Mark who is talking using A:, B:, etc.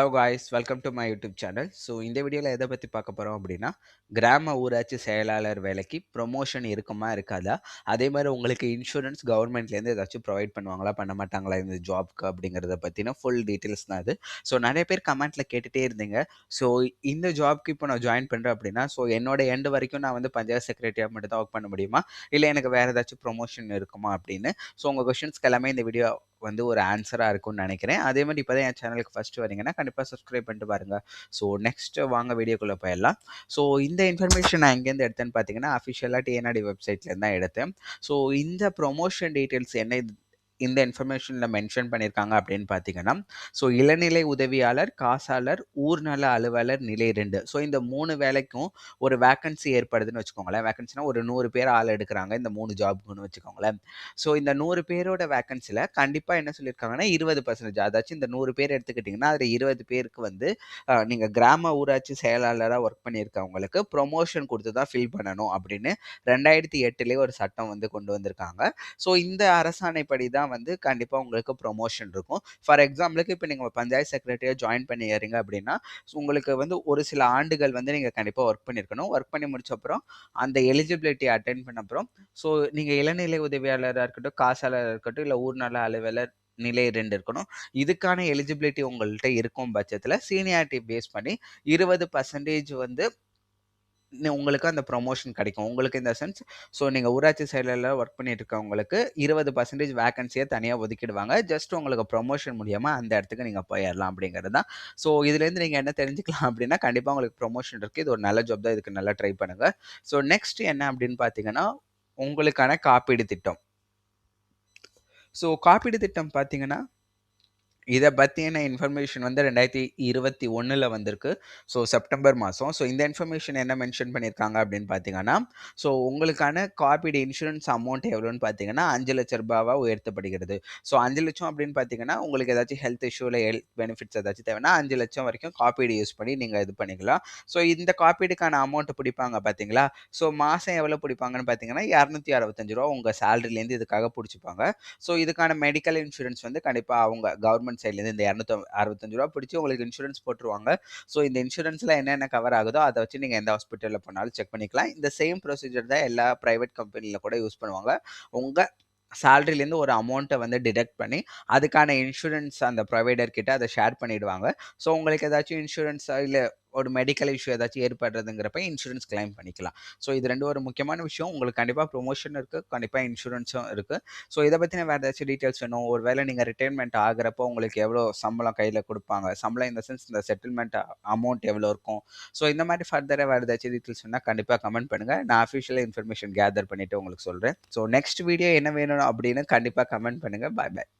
A: Hello guys, welcome to my YouTube channel. So இந்த வீடியோவில் எதை பற்றி பார்க்க போகிறோம் அப்படின்னா, கிராம ஊராட்சி செயலாளர் வேலைக்கு ப்ரொமோஷன் இருக்குமா இருக்காதா? அதே மாதிரி உங்களுக்கு இன்சூரன்ஸ் கவர்மெண்ட்லேருந்து ஏதாச்சும் ப்ரொவைட் பண்ணுவாங்களா பண்ண மாட்டாங்களா இந்த ஜாப்க்கு அப்படிங்கிறத பற்றின ஃபுல் டீட்டெயில்ஸ் தான் அது. ஸோ நிறைய பேர் கமெண்ட்டில் கேட்டுகிட்டே இருந்தீங்க. ஸோ இந்த ஜாப்க்கு இப்போ நான் ஜாயின் பண்ணுறேன் அப்படின்னா, ஸோ என்னோட எண்டு வரைக்கும் நான் வந்து பஞ்சாயத்து செக்ரட்டரியாக மட்டும் தான் ஒர்க் பண்ண முடியுமா, இல்லை எனக்கு வேறு ஏதாச்சும் ப்ரொமோஷன் இருக்குமா அப்படின்னு. ஸோ உங்கள் கொஷின்ஸ்க்கு எல்லாமே இந்த வீடியோ வந்து ஒரு ஆன்சராக இருக்கும்னு நினைக்கிறேன். அதே மாதிரி இப்போ தான் என் சேனலுக்கு ஃபஸ்ட்டு வரீங்கன்னா கண்டிப்பாக சப்ஸ்கிரைப் பண்ணிட்டு பாருங்க. ஸோ நெக்ஸ்ட் வாங்க வீடியோக்குள்ளே போயிடலாம். ஸோ இந்த இன்ஃபர்மேஷன் நான் எங்கேருந்து எடுத்தேன்னு பார்த்தீங்கன்னா, அஃபிஷியலாக டிஎன்ஆர்டி வெப்சைட்லேருந்து தான் எடுத்தேன். ஸோ இந்த ப்ரொமோஷன் டீட்டெயில்ஸ் என்ன இந்த இன்ஃபர்மேஷனில் மென்ஷன் பண்ணியிருக்காங்க அப்படின்னு பார்த்தீங்கன்னா, ஸோ இளநிலை உதவியாளர், காசாளர், ஊர்நல அலுவலர் நிலை 2. ஸோ இந்த 3 வேலைக்கும் ஒரு வேக்கன்சி ஏற்படுதுன்னு வச்சுக்கோங்களேன். வேக்கன்சினா ஒரு 100 பேர் ஆள் எடுக்கிறாங்க இந்த 3 ஜாப்க்குன்னு வச்சுக்கோங்களேன். ஸோ இந்த 100 பேரோட வேக்கன்சியில் கண்டிப்பாக என்ன சொல்லியிருக்காங்கன்னா 20%, அதாச்சும் இந்த 100 பேர் எடுத்துக்கிட்டிங்கன்னா அதில் 20 பேருக்கு வந்து நீங்கள் கிராம ஊராட்சி செயலாளராக ஒர்க் பண்ணியிருக்கவங்களுக்கு ப்ரொமோஷன் கொடுத்து தான் ஃபில் பண்ணணும் அப்படின்னு 2008 ஒரு சட்டம் வந்து கொண்டு வந்திருக்காங்க. ஸோ இந்த அரசாணைப்படி தான் வந்து கண்டிப்பாக உங்களுக்கு ப்ரொமோஷன் இருக்கும். ஃபார் எக்ஸாம்பிளுக்கு இப்போ நீங்கள் பஞ்சாயத்து செக்ரட்டரியாக ஜாயின் பண்ணிடுறீங்க அப்படின்னா, உங்களுக்கு வந்து ஒரு சில ஆண்டுகள் வந்து நீங்கள் கண்டிப்பாக ஒர்க் பண்ணியிருக்கணும். ஒர்க் பண்ணி முடிச்ச அப்புறம் அந்த எலிஜிபிலிட்டி அட்டென்ட் பண்ண அப்புறம் ஸோ நீங்கள் இளநிலை உதவியாளராக இருக்கட்டும், காசாளராக இருக்கட்டும், இல்லை ஊர்நல அலுவலர் நிலை 2 இருக்கணும். இதுக்கான எலிஜிபிலிட்டி உங்கள்கிட்ட இருக்கும் பட்சத்தில் சீனியாரிட்டி பேஸ் பண்ணி 20% வந்து உங்களுக்கு அந்த ப்ரொமோஷன் கிடைக்கும். உங்களுக்கு இந்த சென்ஸ் ஸோ நீங்கள் ஊராட்சி செயலரில் ஒர்க் பண்ணிட்டு இருக்கவங்களுக்கு 20% வேக்கன்சியை தனியாக ஒதுக்கிடுவாங்க. ஜஸ்ட் உங்களுக்கு ப்ரொமோஷன் மூலியமாக அந்த இடத்துக்கு நீங்கள் போயிடலாம் அப்படிங்கிறது தான். ஸோ இதுலேருந்து நீங்கள் என்ன தெரிஞ்சுக்கலாம் அப்படின்னா, கண்டிப்பாக உங்களுக்கு ப்ரொமோஷன் இருக்குது. இது ஒரு நல்ல ஜாப் தான். இதுக்கு நல்லா ட்ரை பண்ணுங்கள். ஸோ நெக்ஸ்ட் என்ன அப்படின்னு பார்த்தீங்கன்னா, உங்களுக்கான காப்பீடு திட்டம். ஸோ காப்பீடு திட்டம் பார்த்தீங்கன்னா, இதை பற்றின இன்ஃபர்மேஷன் வந்து 2021 வந்திருக்கு. ஸோ செப்டம்பர் மாதம். ஸோ இந்த இன்ஃபர்மேஷன் என்ன மென்ஷன் பண்ணியிருக்காங்க அப்படின்னு பார்த்தீங்கன்னா, ஸோ உங்களுக்கான காப்பீடு இன்சூரன்ஸ் அமௌண்ட் எவ்வளோன்னு பார்த்தீங்கன்னா ரூ. 5,00,000 உயர்த்தப்படுகிறது. ஸோ 5,00,000 அப்படின்னு பார்த்தீங்கன்னா, உங்களுக்கு ஏதாச்சும் ஹெல்த் இஷ்யூ இல்லை ஹெல்த் பெனிஃபிட்ஸ் ஏதாச்சும் தேவைன்னா 5,00,000 வரைக்கும் காப்பீடு யூஸ் பண்ணி நீங்கள் இது பண்ணிக்கலாம். ஸோ இந்த காப்பீடுக்கான அமௌண்ட் பிடிப்பாங்க பார்த்தீங்களா? ஸோ மாதம் எவ்வளோ பிடிப்பாங்கன்னு பார்த்தீங்கன்னா ரூ. 265 உங்கள் சேலரிலேருந்து இதுக்காக பிடிச்சிப்பாங்க. ஸோ இதுக்கான மெடிக்கல் இன்சூரன்ஸ் வந்து கண்டிப்பாக அவங்க கவர்மெண்ட் சைட்லேருந்து இந்த ரூ. 265 பிடிச்சி உங்களுக்கு இன்சூரன்ஸ் போட்டுருவாங்க. ஸோ இந்த இன்சூரன்ஸில் என்னென்ன கவர் ஆகுதோ அதை வச்சு நீங்கள் எந்த ஹாஸ்பிட்டலில் போனாலும் செக் பண்ணிக்கலாம். இந்த சேம் ப்ரொசீஜர் தான் எல்லா ப்ரைவேட் கம்பெனியில் கூட யூஸ் பண்ணுவாங்க. உங்கள் சேலரிலேருந்து ஒரு அமௌண்ட்டை வந்து டிடெக்ட் பண்ணி அதுக்கான இன்சூரன்ஸ் அந்த ப்ரொவைடர் கிட்ட அதை ஷேர் பண்ணிவிடுவாங்க. ஸோ உங்களுக்கு ஏதாச்சும் இன்சூரன்ஸ் இல்லை ஒரு மெடிக்கல் இஷ்யூ ஏதாச்சும் ஏற்படுறதுங்கிறப்ப இன்சூரன்ஸ் கிளைம் பண்ணிக்கலாம். ஸோ இது ரெண்டு ஒரு முக்கியமான விஷயம். உங்களுக்கு கண்டிப்பாக ப்ரொமோஷன் இருக்குது, கண்டிப்பாக இன்சூரன்ஸும் இருக்குது. ஸோ இதை பற்றின வேறு ஏதாச்சும் டீட்டெயில்ஸ் வேணும், ஒரு வேளை நீங்கள் ரிட்டைர்மெண்ட் ஆகிறப்போ உங்களுக்கு எவ்வளோ சம்பளம் கையில் கொடுப்பாங்க, சம்பளம் இந்த சென்ஸ் இந்த செட்டில்மெண்ட் அமௌண்ட் எவ்வளோ இருக்கும், ஸோ இந்த மாதிரி ஃபர்தராக வேறு ஏதாச்சும் டீட்டெயில்ஸ் வேணால் கண்டிப்பாக கமெண்ட் பண்ணுங்கள். நான் அஃபிஷியலாக இன்ஃபர்மேஷன் கேதர் பண்ணிவிட்டு உங்களுக்கு சொல்கிறேன். ஸோ நெக்ஸ்ட் வீடியோ என்ன வேணும் அப்படின்னு கண்டிப்பாக கமெண்ட் பண்ணுங்கள். பாய் பாய்.